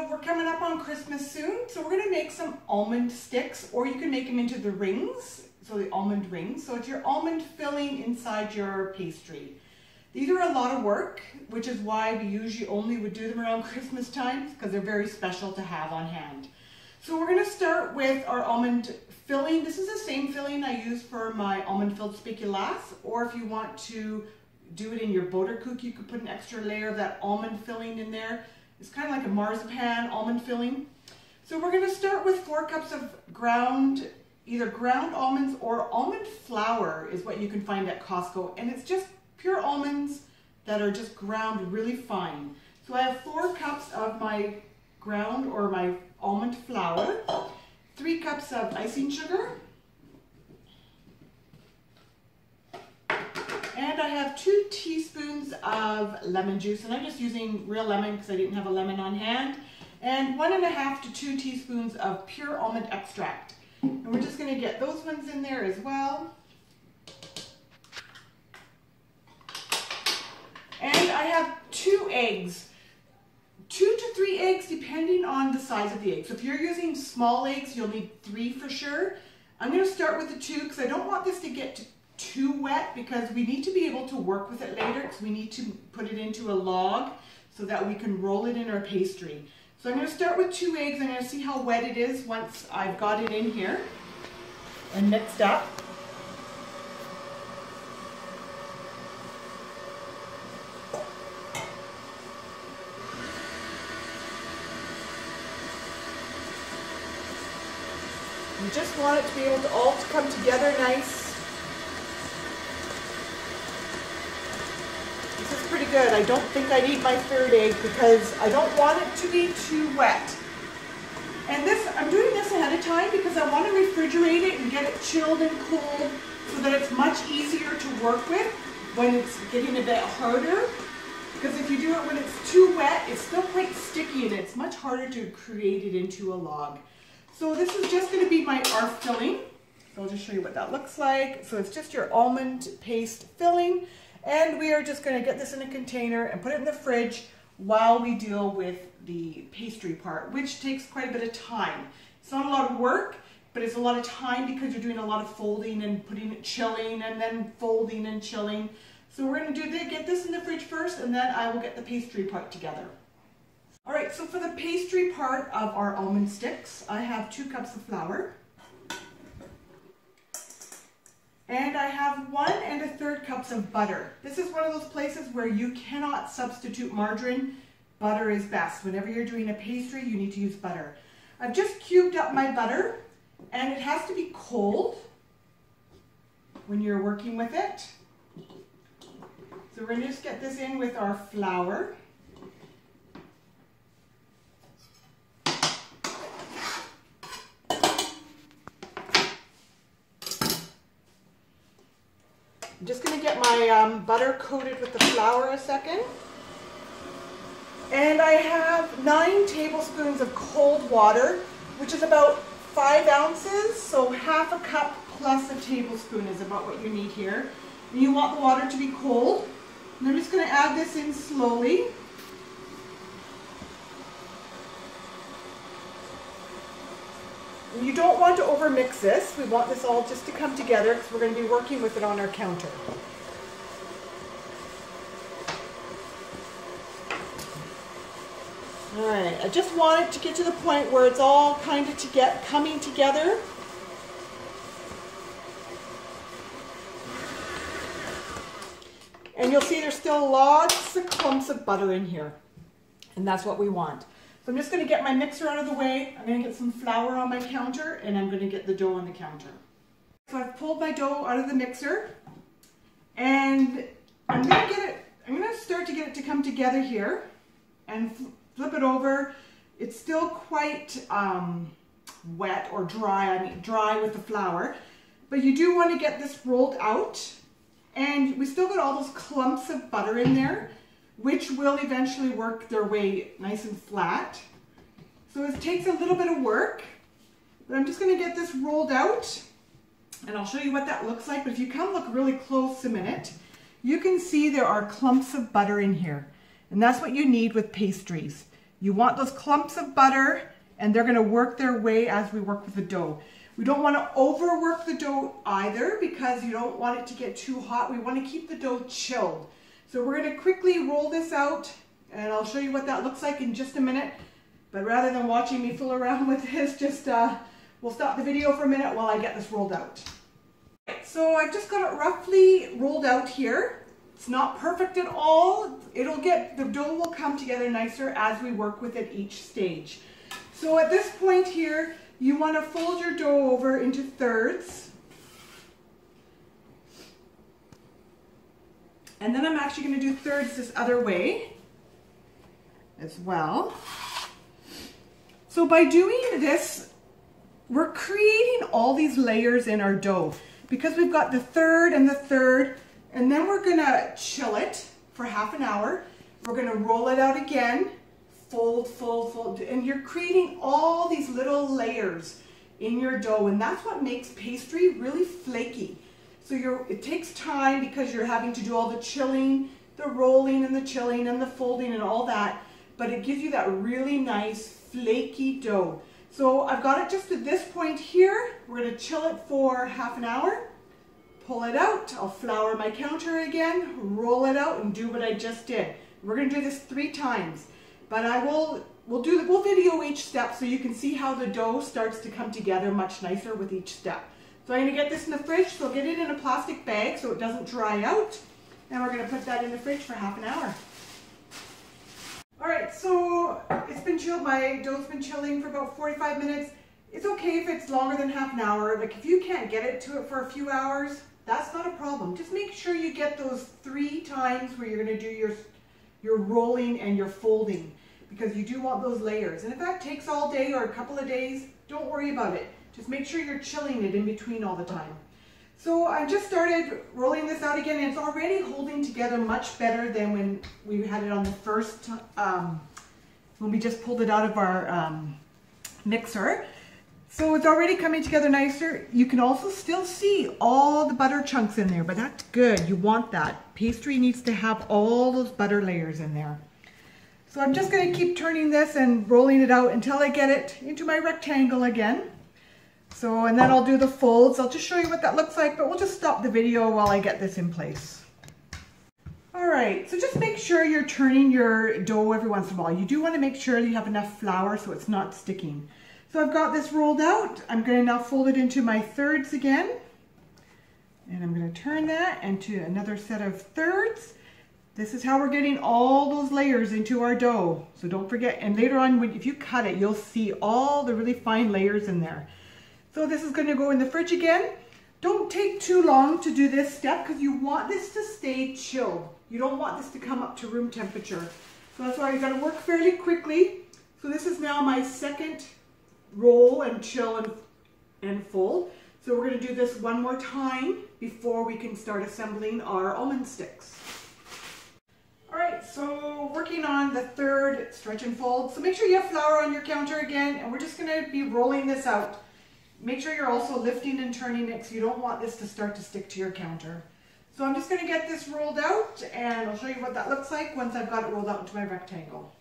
we're coming up on Christmas soon, so we're going to make some almond sticks, or you can make them into the rings, so the almond rings. So it's your almond filling inside your pastry. These are a lot of work, which is why we usually only would do them around Christmas time, because they're very special to have on hand. So we're going to start with our almond filling. This is the same filling I use for my almond filled spéculoos, or if you want to do it in your butterkoek, you could put an extra layer of that almond filling in there. It's kind of like a marzipan almond filling. So we're going to start with 4 cups of either ground almonds or almond flour is what you can find at Costco. And it's just pure almonds that are just ground really fine. So I have 4 cups of my ground or my almond flour, 3 cups of icing sugar, and I have 2 teaspoons of lemon juice, and I'm just using real lemon because I didn't have a lemon on hand, and 1.5 to 2 teaspoons of pure almond extract. And we're just going to get those ones in there as well. And I have 2 eggs, 2 to 3 eggs depending on the size of the egg. So if you're using small eggs, you'll need 3 for sure. I'm going to start with the 2 because I don't want this to get too wet, because we need to be able to work with it later, because we need to put it into a log so that we can roll it in our pastry. So I'm going to start with 2 eggs. I'm going to see how wet it is once I've got it in here and mixed up. You just want it to be able to all come together nice. This is pretty good. I don't think I need my 3rd egg because I don't want it to be too wet. And I'm doing this ahead of time because I want to refrigerate it and get it chilled and cooled so that it's much easier to work with when it's getting a bit harder. Because if you do it when it's too wet, it's still quite sticky and it's much harder to create it into a log. So this is just going to be our filling. So I'll just show you what that looks like. So it's just your almond paste filling. And we are just going to get this in a container and put it in the fridge while we deal with the pastry part, which takes quite a bit of time. It's not a lot of work, but it's a lot of time because you're doing a lot of folding and putting it chilling and then folding and chilling. So we're going to get this in the fridge first, and then I will get the pastry part together. All right, so for the pastry part of our almond sticks, I have 2 cups of flour. And I have 1 1/3 cups of butter. This is one of those places where you cannot substitute margarine. Butter is best. Whenever you're doing a pastry, you need to use butter. I've just cubed up my butter, and it has to be cold when you're working with it. So we're going to just get this in with our flour. I'm just going to get my butter coated with the flour a second. And I have 9 tablespoons of cold water, which is about 5 ounces. So 1/2 cup plus a tablespoon is about what you need here. And you want the water to be cold. And I'm just going to add this in slowly. You don't want to overmix this. We want this all just to come together because we're going to be working with it on our counter. All right, I just want it to get to the point where it's all kind of coming together. And you'll see there's still lots of clumps of butter in here. And that's what we want. So I'm just going to get my mixer out of the way. I'm going to get some flour on my counter, and I'm going to get the dough on the counter. So I've pulled my dough out of the mixer, and I'm going to start to get it to come together here, and flip it over. It's still quite wet or dry. I mean dry with the flour, but you do want to get this rolled out, and we still got all those clumps of butter in there, which will eventually work their way nice and flat. So it takes a little bit of work, but I'm just going to get this rolled out, and I'll show you what that looks like. But if you come look really close a minute, you can see there are clumps of butter in here, and that's what you need with pastries. You want those clumps of butter, and they're gonna work their way as we work with the dough. We don't wanna overwork the dough either because you don't want it to get too hot. We wanna keep the dough chilled. So we're gonna quickly roll this out, and I'll show you what that looks like in just a minute. But rather than watching me fool around with this, we'll stop the video for a minute while I get this rolled out. So I've just got it roughly rolled out here. It's not perfect at all. The dough will come together nicer as we work with it each stage. So at this point here, you want to fold your dough over into thirds. And then I'm actually going to do thirds this other way as well. So by doing this, we're creating all these layers in our dough because we've got the third, and then we're gonna chill it for half an hour. We're gonna roll it out again, fold, fold, fold, and you're creating all these little layers in your dough, and that's what makes pastry really flaky. So it takes time because you're having to do all the chilling, the rolling and the chilling and the folding and all that, but it gives you that really nice flaky dough. So I've got it just to this point here. We're going to chill it for half an hour, pull it out. I'll flour my counter again, roll it out, and do what I just did. We're going to do this 3 times, but we'll video each step so you can see how the dough starts to come together much nicer with each step. So I'm going to get this in the fridge, so get it in a plastic bag so it doesn't dry out, and we're going to put that in the fridge for half an hour. Alright, so it's been chilled. My dough's been chilling for about 45 minutes. It's okay if it's longer than half an hour. Like if you can't get it to it for a few hours, that's not a problem. Just make sure you get those 3 times where you're going to do your rolling and your folding, because you do want those layers. And if that takes all day or a couple of days, don't worry about it. Just make sure you're chilling it in between all the time. So I just started rolling this out again, and it's already holding together much better than when we had it on the first, when we just pulled it out of our mixer. So it's already coming together nicer. You can also still see all the butter chunks in there, but that's good. You want that. Pastry needs to have all those butter layers in there. So I'm just going to keep turning this and rolling it out until I get it into my rectangle again. So, and then I'll do the folds. I'll just show you what that looks like, but we'll just stop the video while I get this in place. All right, so just make sure you're turning your dough every once in a while. You do want to make sure you have enough flour so it's not sticking. So I've got this rolled out. I'm going to now fold it into my thirds again. And I'm going to turn that into another set of thirds. This is how we're getting all those layers into our dough. So don't forget, and later on, if you cut it, you'll see all the really fine layers in there. So this is going to go in the fridge again. Don't take too long to do this step because you want this to stay chilled. You don't want this to come up to room temperature. So that's why you got to work fairly quickly. So this is now my second roll and chill and fold. So we're going to do this one more time before we can start assembling our almond sticks. All right, so working on the third stretch and fold. So make sure you have flour on your counter again, and we're just going to be rolling this out. Make sure you're also lifting and turning it because you don't want this to start to stick to your counter. So I'm just going to get this rolled out, and I'll show you what that looks like once I've got it rolled out into my rectangle.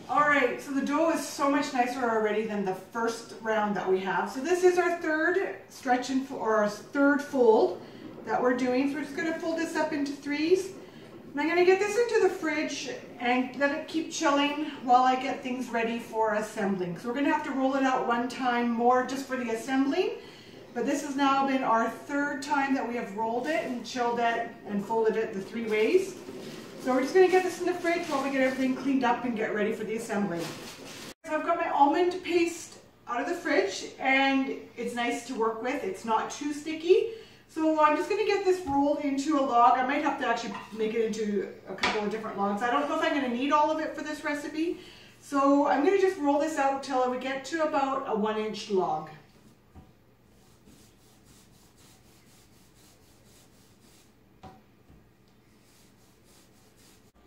All right, so the dough is so much nicer already than the first round that we have. So this is our third stretch or our third fold that we're doing. So we're just going to fold this up into 3s. And I'm going to get this into the fridge and let it keep chilling while I get things ready for assembling. So we're going to have to roll it out one time more just for the assembling. But this has now been our 3rd time that we have rolled it and chilled it and folded it the 3 ways. So we're just going to get this in the fridge while we get everything cleaned up and get ready for the assembly. So I've got my almond paste out of the fridge, and it's nice to work with. It's not too sticky. So I'm just going to get this rolled into a log. I might have to actually make it into a couple of different logs. I don't know if I'm going to need all of it for this recipe. So I'm going to just roll this out till we get to about a 1-inch log.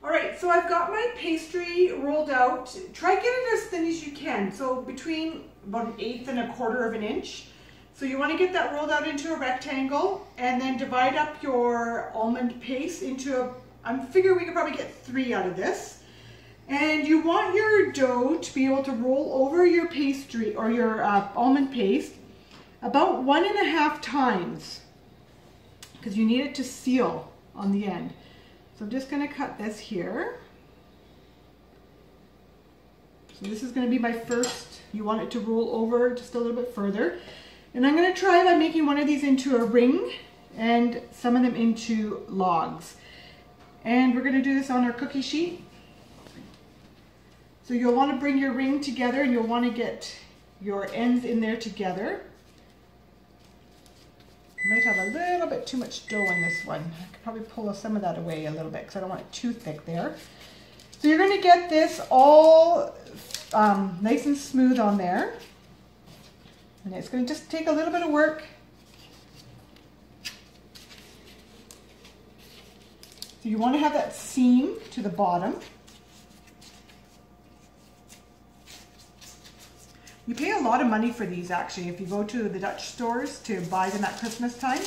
Alright, so I've got my pastry rolled out. Try getting it as thin as you can. So between about 1/8 and 1/4 of an inch. So you want to get that rolled out into a rectangle, and then divide up your almond paste into I figure we could probably get 3 out of this. And you want your dough to be able to roll over your pastry or your almond paste about 1.5 times because you need it to seal on the end. So I'm just going to cut this here. So this is going to be my first. You want it to roll over just a little bit further. And I'm going to try by making one of these into a ring and some of them into logs. And we're going to do this on our cookie sheet. So you'll want to bring your ring together and you'll want to get your ends in there together. I might have a little bit too much dough in this one. I could probably pull some of that away a little bit because I don't want it too thick there. So you're going to get this all nice and smooth on there. And it's going to just take a little bit of work. So you want to have that seam to the bottom. You pay a lot of money for these actually if you go to the Dutch stores to buy them at Christmas time.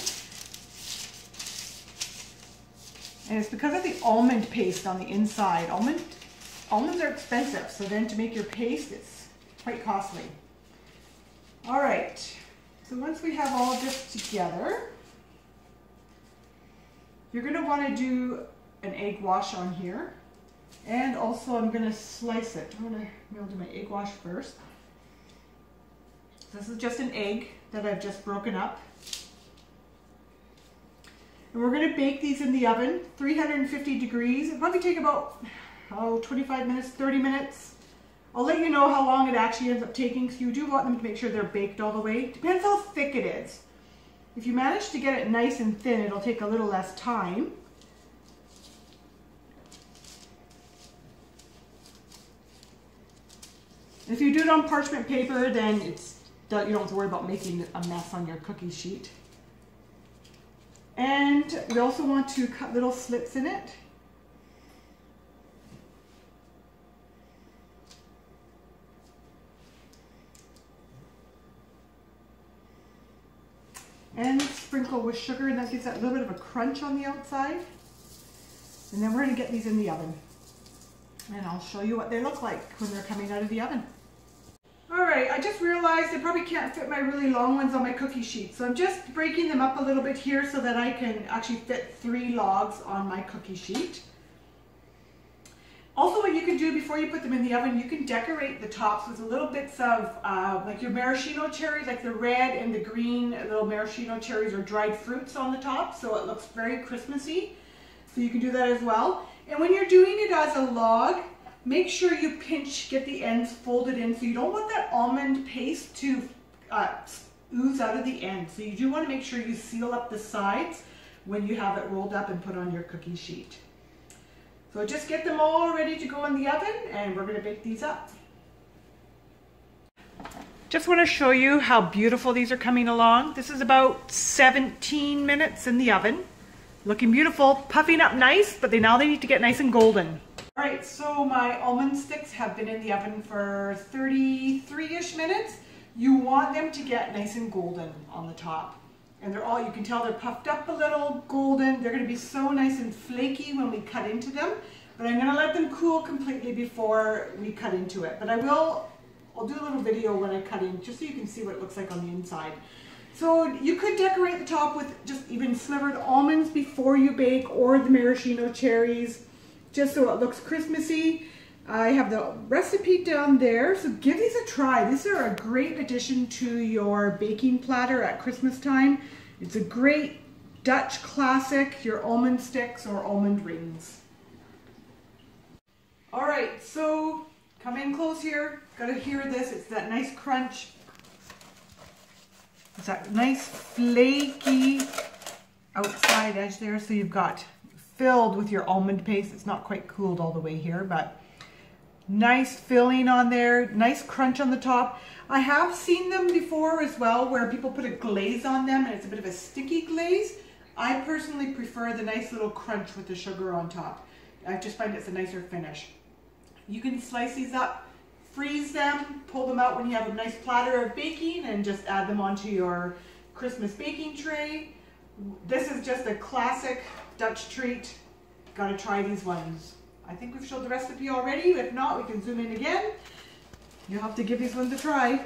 And it's because of the almond paste on the inside. Almonds are expensive, so then to make your paste it's quite costly. All right, so once we have all this together, you're going to want to do an egg wash on here. And also I'm going to slice it. I'm going to do my egg wash first. This is just an egg that I've just broken up. And we're going to bake these in the oven, 350 degrees. It'll probably take about 25 minutes, 30 minutes. I'll let you know how long it actually ends up taking, because you do want them to make sure they're baked all the way. Depends how thick it is. If you manage to get it nice and thin, it'll take a little less time. If you do it on parchment paper, then you don't have to worry about making a mess on your cookie sheet. And we also want to cut little slits in it. And sprinkle with sugar, and that gives that little bit of a crunch on the outside. And then we're going to get these in the oven. And I'll show you what they look like when they're coming out of the oven. Alright, I just realized I probably can't fit my really long ones on my cookie sheet. So I'm just breaking them up a little bit here so that I can actually fit 3 logs on my cookie sheet. Also, what you can do before you put them in the oven, you can decorate the tops with little bits of like your maraschino cherries, like the red and the green little maraschino cherries or dried fruits on the top, so it looks very Christmassy. So you can do that as well. And when you're doing it as a log, make sure you get the ends folded in. So you don't want that almond paste to ooze out of the end. So you do want to make sure you seal up the sides when you have it rolled up and put on your cookie sheet. So just get them all ready to go in the oven, and we're going to bake these up. Just want to show you how beautiful these are coming along. This is about 17 minutes in the oven. Looking beautiful, puffing up nice, but now they need to get nice and golden. All right, so my almond sticks have been in the oven for 33-ish minutes. You want them to get nice and golden on the top. And you can tell they're puffed up a little, golden. They're going to be so nice and flaky when we cut into them. But I'm going to let them cool completely before we cut into it. But I'll do a little video when I cut in, just so you can see what it looks like on the inside. So you could decorate the top with just even slivered almonds before you bake, or the maraschino cherries, just so it looks Christmassy. I have the recipe down there, so give these a try. These are a great addition to your baking platter at Christmas time. It's a great Dutch classic, your almond sticks or almond rings. All right, so come in close here. Gotta hear this. It's that nice crunch. It's that nice flaky outside edge there. So you've got filled with your almond paste. It's not quite cooled all the way here, but nice filling on there, nice crunch on the top. I have seen them before as well where people put a glaze on them and it's a bit of a sticky glaze. I personally prefer the nice little crunch with the sugar on top. I just find it's a nicer finish. You can slice these up, freeze them, pull them out when you have a nice platter of baking, and just add them onto your Christmas baking tray. This is just a classic Dutch treat. Gotta try these ones. I think we've showed the recipe already. If not, we can zoom in again. You'll have to give these ones a try.